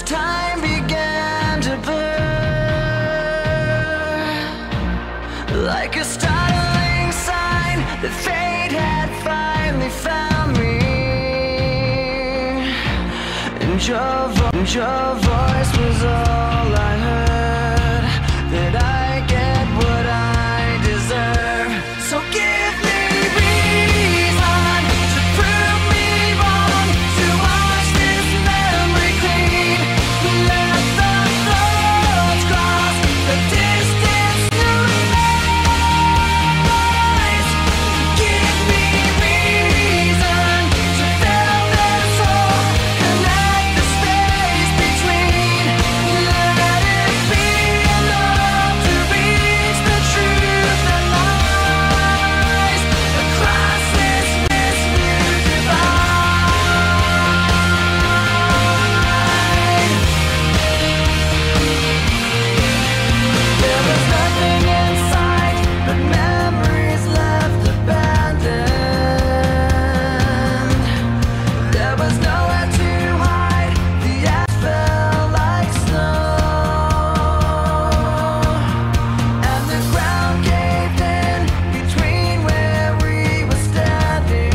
Time began to burn like a startling sign that fate had finally found me. And your voice was all I heard, that I get what I deserve. So give me reason to prove me wrong, to wash this memory clean. Let the thoughts cross the distance through lies. Give me reason to fill this hole, connect the space between. Let it be enough to reach the truth that lies across this new divide. There was nothing in sight but memories left abandoned. There was nowhere to hide, the ash fell like snow, and the ground caved in between where we were standing.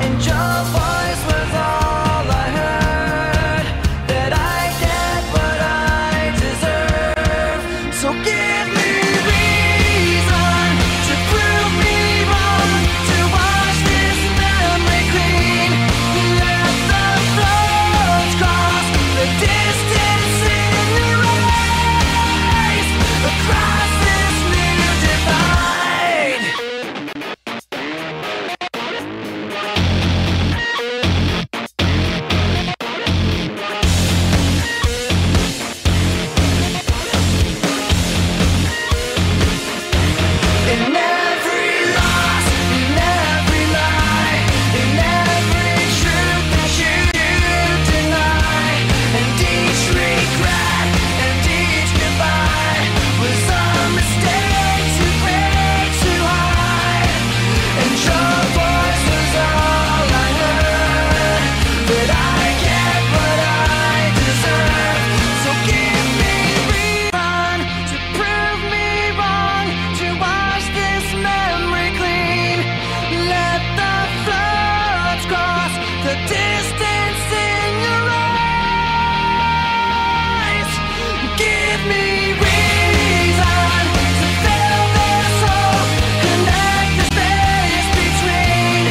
And your voice was all I heard, that I get what I deserve. So give me reason to prove me wrong, to wash this memory clean. Let the thoughts cross the distance in your eyes across this new divide. In every loss, in every lie, in every truth that you deny, and each regret and each goodbye was a mistake too great to hide. And your voice was all I heard, that I get what I deserve. So give me reason to prove me wrong, to wash this memory clean. Let the floods cross the distance in your eyes. Give me reason to fill this hole, connect the space between.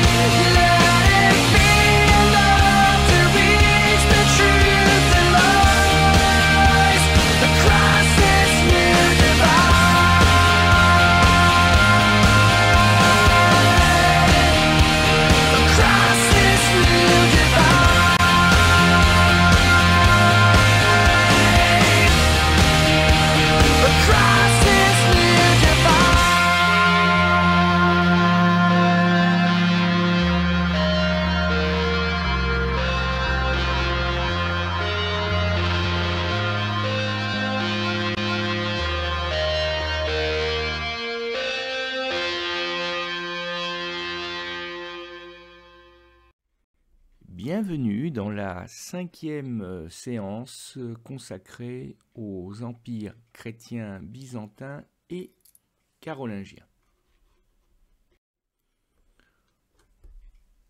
Let it be enough to reach the truth that lies across this new divide. Across this new divide. Across this new divide. Bienvenue dans la 5e séance consacrée aux empires chrétiens byzantins et carolingiens.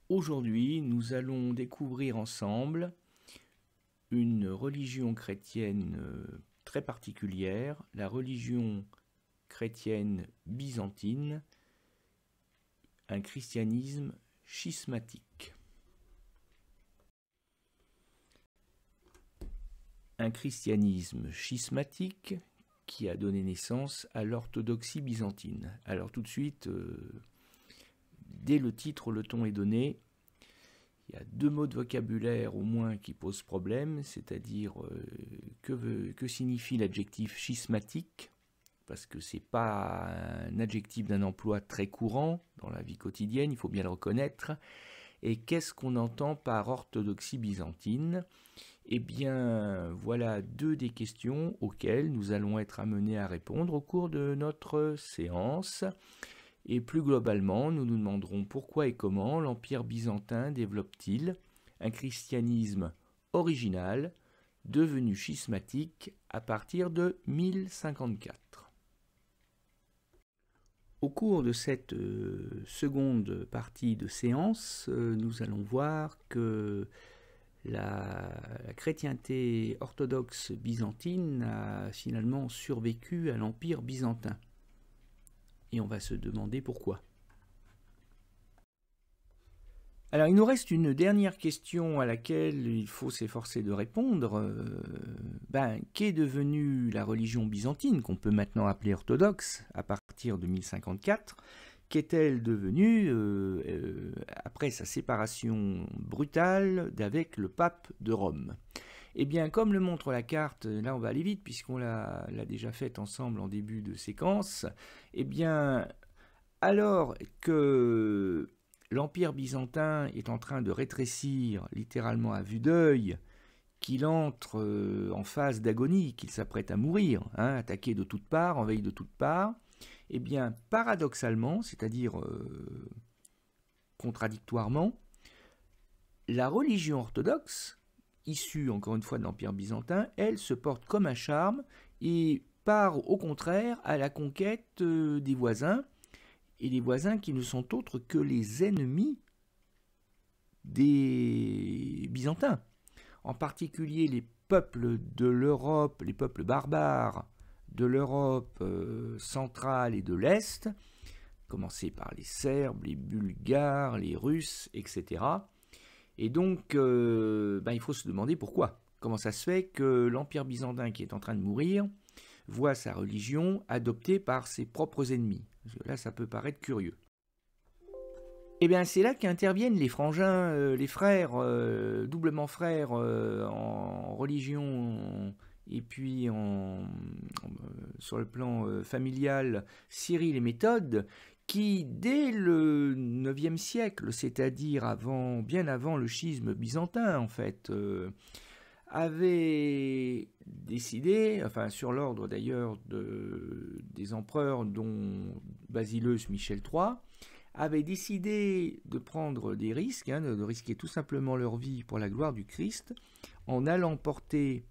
Aujourd'hui, nous allons découvrir ensemble une religion chrétienne très particulière, la religion chrétienne byzantine, un christianisme schismatique. un christianisme schismatique qui a donné naissance à l'orthodoxie byzantine. Alors tout de suite, dès le titre, le ton est donné. Il y a 2 mots de vocabulaire au moins qui posent problème, c'est-à-dire que signifie l'adjectif schismatique, parce que ce n'est pas un adjectif d'un emploi très courant dans la vie quotidienne, il faut bien le reconnaître. Et qu'est-ce qu'on entend par orthodoxie byzantine? Eh bien, voilà 2 des questions auxquelles nous allons être amenés à répondre au cours de notre séance. Et plus globalement, nous nous demanderons pourquoi et comment l'Empire byzantin développe-t-il un christianisme original devenu schismatique à partir de 1054. Au cours de cette seconde partie de séance, nous allons voir que la chrétienté orthodoxe byzantine a finalement survécu à l'Empire byzantin. Et on va se demander pourquoi. Alors il nous reste une dernière question à laquelle il faut s'efforcer de répondre. Qu'est devenue la religion byzantine, qu'on peut maintenant appeler orthodoxe, à partir de 1054 ? Qu'est-elle devenue après sa séparation brutale d'avec le pape de Rome ? Eh bien, comme le montre la carte, là on va aller vite puisqu'on l'a déjà faite ensemble en début de séquence, eh bien, alors que l'Empire byzantin est en train de rétrécir littéralement à vue d'œil, qu'il entre en phase d'agonie, qu'il s'apprête à mourir, attaqué de toutes parts, envahi de toutes parts, eh bien, paradoxalement, c'est-à-dire contradictoirement, la religion orthodoxe, issue encore une fois de l'Empire byzantin, elle se porte comme un charme et part au contraire à la conquête des voisins, et les voisins qui ne sont autres que les ennemis des Byzantins. En particulier les peuples de l'Europe, les peuples barbares de l'Europe centrale et de l'Est, commencé par les Serbes, les Bulgares, les Russes, etc. Et donc, il faut se demander pourquoi. Comment ça se fait que l'Empire byzantin qui est en train de mourir voit sa religion adoptée par ses propres ennemis? Parce que là, ça peut paraître curieux. Eh bien, c'est là qu'interviennent les frangins, les frères, doublement frères en religion et puis sur le plan familial, Cyril et Méthode, qui, dès le IXe siècle, c'est-à-dire bien avant le schisme byzantin, en fait, avaient décidé, sur l'ordre d'ailleurs des empereurs, dont Basileus Michel III, avaient décidé de prendre des risques, de risquer tout simplement leur vie pour la gloire du Christ, en allant porter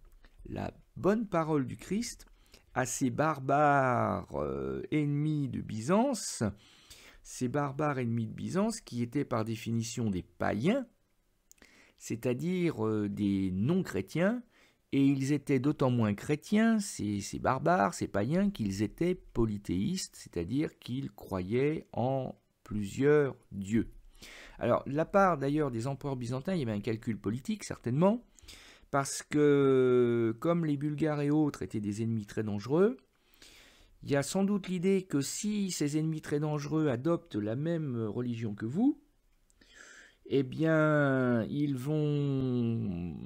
la bonne parole du Christ à ces barbares ennemis de Byzance, ces barbares ennemis de Byzance qui étaient par définition des païens, c'est-à-dire des non-chrétiens, et ils étaient d'autant moins chrétiens, ces barbares, ces païens, qu'ils étaient polythéistes, c'est-à-dire qu'ils croyaient en plusieurs dieux. Alors, de la part d'ailleurs des empereurs byzantins, il y avait un calcul politique, certainement, parce que, comme les Bulgares et autres étaient des ennemis très dangereux, il y a sans doute l'idée que si ces ennemis très dangereux adoptent la même religion que vous, eh bien, ils vont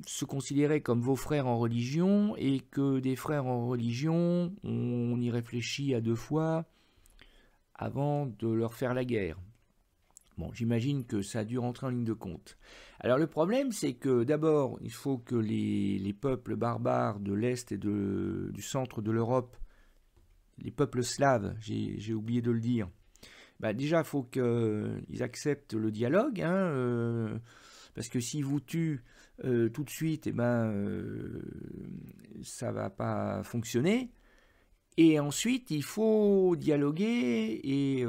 se considérer comme vos frères en religion, et que des frères en religion, on y réfléchit à 2 fois avant de leur faire la guerre. Bon, j'imagine que ça a dû rentrer en ligne de compte. Alors le problème, c'est que d'abord, il faut que les peuples barbares de l'Est et du centre de l'Europe, les peuples slaves, j'ai oublié de le dire, déjà, il faut qu'ils acceptent le dialogue, parce que s'ils vous tuent tout de suite, ça ne va pas fonctionner. Et ensuite, il faut dialoguer et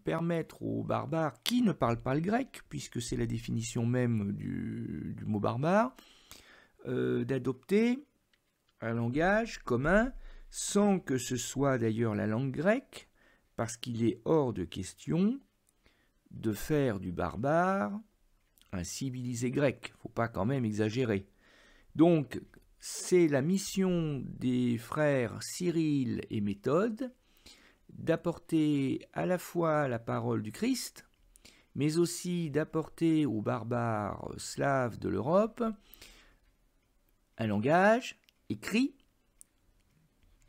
permettre aux barbares qui ne parlent pas le grec, puisque c'est la définition même du mot barbare, d'adopter un langage commun, sans que ce soit d'ailleurs la langue grecque, parce qu'il est hors de question de faire du barbare un civilisé grec. Il ne faut pas quand même exagérer. Donc, c'est la mission des frères Cyril et Méthode d'apporter à la fois la parole du Christ, mais aussi d'apporter aux barbares slaves de l'Europe un langage écrit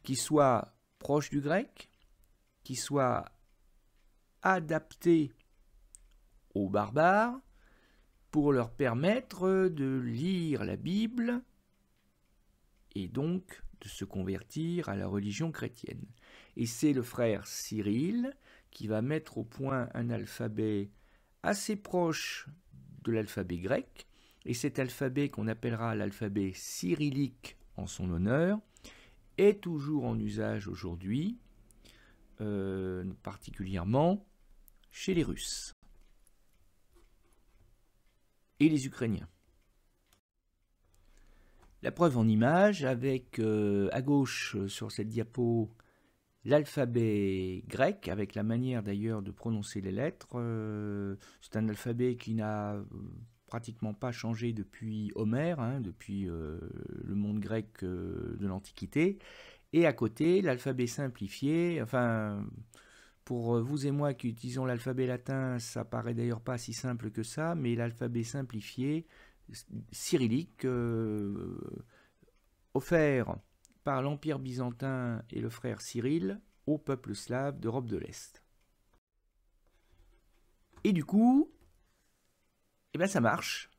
qui soit proche du grec, qui soit adapté aux barbares pour leur permettre de lire la Bible et donc de se convertir à la religion chrétienne. Et c'est le frère Cyril qui va mettre au point un alphabet assez proche de l'alphabet grec, et cet alphabet qu'on appellera l'alphabet cyrillique en son honneur est toujours en usage aujourd'hui, particulièrement chez les Russes et les Ukrainiens. La preuve en image avec à gauche sur cette diapo l'alphabet grec, avec la manière d'ailleurs de prononcer les lettres. C'est un alphabet qui n'a pratiquement pas changé depuis Homère, depuis le monde grec de l'Antiquité. Et à côté, l'alphabet simplifié, enfin, pour vous et moi qui utilisons l'alphabet latin, ça paraît d'ailleurs pas si simple que ça, mais l'alphabet simplifié, cyrillique, offert par l'Empire byzantin et le frère Cyril au peuple slave d'Europe de l'Est. Et du coup, eh ben ça marche.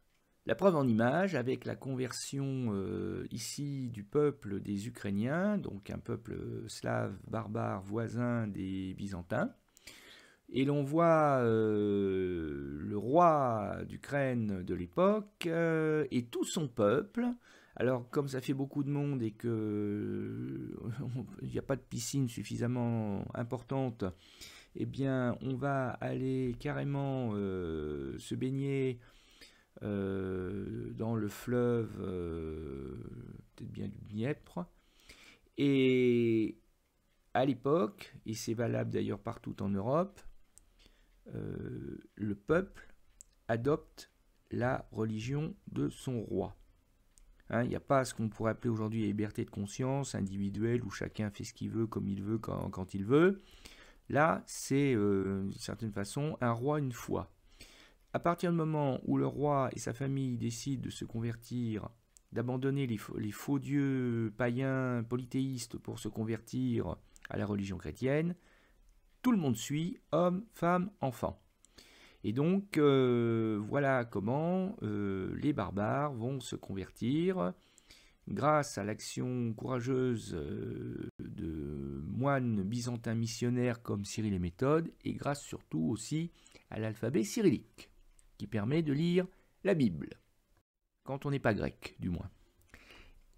La preuve en image avec la conversion ici du peuple des Ukrainiens, donc un peuple slave, barbare, voisin des Byzantins. Et l'on voit le roi d'Ukraine de l'époque et tout son peuple. Alors, comme ça fait beaucoup de monde et qu'il n'y a pas de piscine suffisamment importante, eh bien, on va aller carrément se baigner dans le fleuve, peut-être bien du Dniepr. Et à l'époque, et c'est valable d'ailleurs partout en Europe, le peuple adopte la religion de son roi. Il n'y a pas ce qu'on pourrait appeler aujourd'hui la liberté de conscience individuelle où chacun fait ce qu'il veut, comme il veut, quand il veut. Là, c'est d'une certaine façon un roi une foi. À partir du moment où le roi et sa famille décident de se convertir, d'abandonner les faux dieux païens polythéistes pour se convertir à la religion chrétienne, tout le monde suit, hommes, femmes, enfants. Et donc, voilà comment les barbares vont se convertir grâce à l'action courageuse de moines byzantins missionnaires comme Cyril et Méthode, et grâce surtout aussi à l'alphabet cyrillique, qui permet de lire la Bible, quand on n'est pas grec, du moins.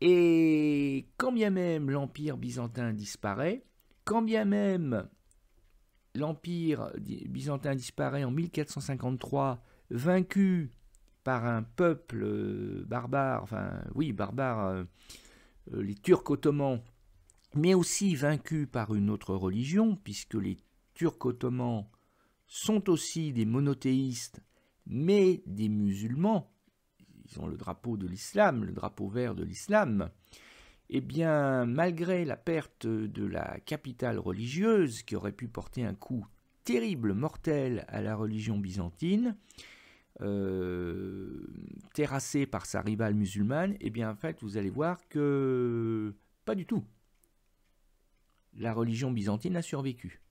Et quand bien même l'Empire byzantin disparaît, quand bien même l'Empire byzantin disparaît en 1453, vaincu par un peuple barbare, les Turcs ottomans, mais aussi vaincu par une autre religion, puisque les Turcs ottomans sont aussi des monothéistes, mais des musulmans. Ils ont le drapeau de l'islam, le drapeau vert de l'islam. Eh bien, malgré la perte de la capitale religieuse, qui aurait pu porter un coup terrible, mortel à la religion byzantine, terrassée par sa rivale musulmane, eh bien, en fait, vous allez voir que pas du tout. La religion byzantine a survécu.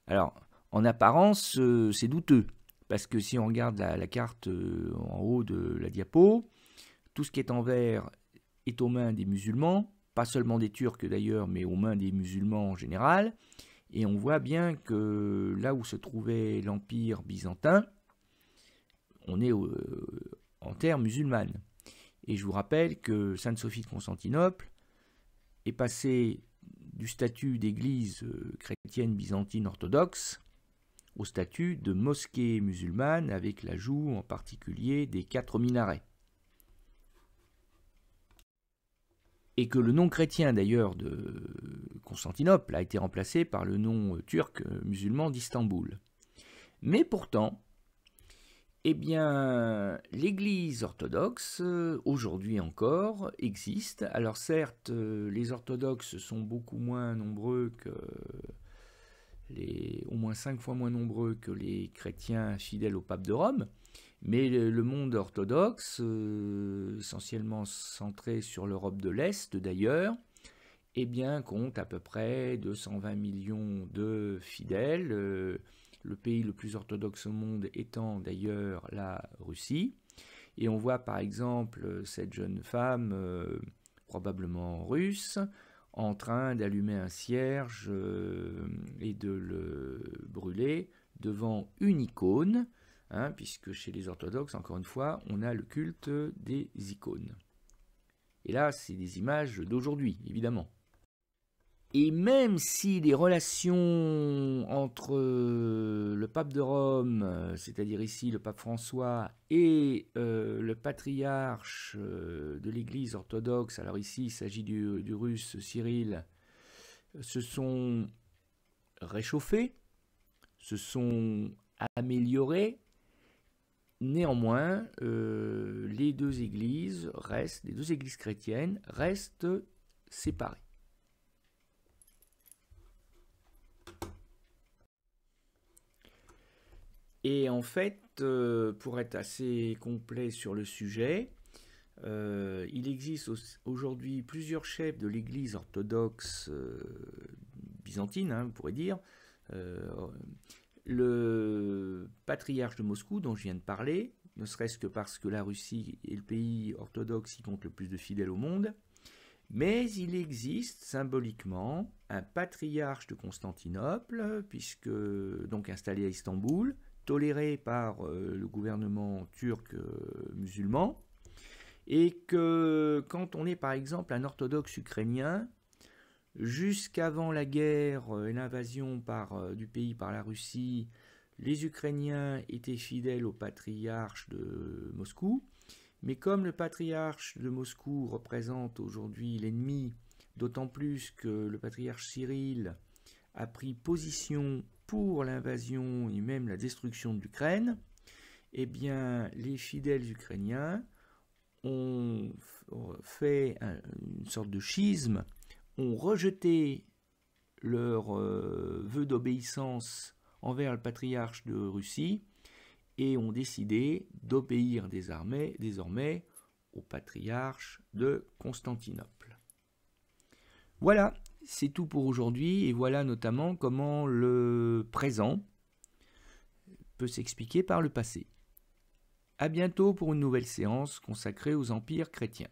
Alors, en apparence, c'est douteux, parce que si on regarde la carte en haut de la diapo, tout ce qui est en vert est aux mains des musulmans, pas seulement des Turcs d'ailleurs, mais aux mains des musulmans en général. Et on voit bien que là où se trouvait l'Empire byzantin, on est en terre musulmane. Et je vous rappelle que Sainte-Sophie de Constantinople est passée du statut d'église chrétienne byzantine orthodoxe au statut de mosquée musulmane, avec l'ajout en particulier des 4 minarets. Et que le nom chrétien d'ailleurs de Constantinople a été remplacé par le nom turc musulman d'Istanbul. Mais pourtant, Eh bien, l'Église orthodoxe, aujourd'hui encore, existe. Alors certes, les orthodoxes sont beaucoup moins nombreux que au moins 5 fois moins nombreux que les chrétiens fidèles au pape de Rome, mais le monde orthodoxe, essentiellement centré sur l'Europe de l'Est d'ailleurs, eh bien, compte à peu près 220 millions de fidèles, le pays le plus orthodoxe au monde étant d'ailleurs la Russie. Et on voit par exemple cette jeune femme, probablement russe, en train d'allumer un cierge et de le brûler devant une icône, hein, puisque chez les orthodoxes, encore une fois, on a le culte des icônes. Et là, c'est des images d'aujourd'hui, évidemment. Et même si les relations entre le pape de Rome, c'est-à-dire ici le pape François, et le patriarche de l'Église orthodoxe, alors ici il s'agit du russe Cyril, se sont réchauffées, se sont améliorées, néanmoins les deux églises chrétiennes restent séparées. Et en fait, pour être assez complet sur le sujet, il existe aujourd'hui plusieurs chefs de l'Église orthodoxe byzantine, hein, on pourrait dire. Le patriarche de Moscou, dont je viens de parler, ne serait-ce que parce que la Russie est le pays orthodoxe qui compte le plus de fidèles au monde. Mais il existe symboliquement un patriarche de Constantinople, puisque donc installé à Istanbul, toléré par le gouvernement turc musulman, et que quand on est par exemple un orthodoxe ukrainien, jusqu'avant la guerre et l'invasion du pays par la Russie, les Ukrainiens étaient fidèles au patriarche de Moscou, mais comme le patriarche de Moscou représente aujourd'hui l'ennemi, d'autant plus que le patriarche Cyril a pris position pour l'invasion et même la destruction de l'Ukraine, eh bien, les fidèles ukrainiens ont fait une sorte de schisme, ont rejeté leur vœu d'obéissance envers le patriarche de Russie et ont décidé d'obéir désormais au patriarche de Constantinople. Voilà, c'est tout pour aujourd'hui, et voilà notamment comment le présent peut s'expliquer par le passé. À bientôt pour une nouvelle séance consacrée aux empires chrétiens.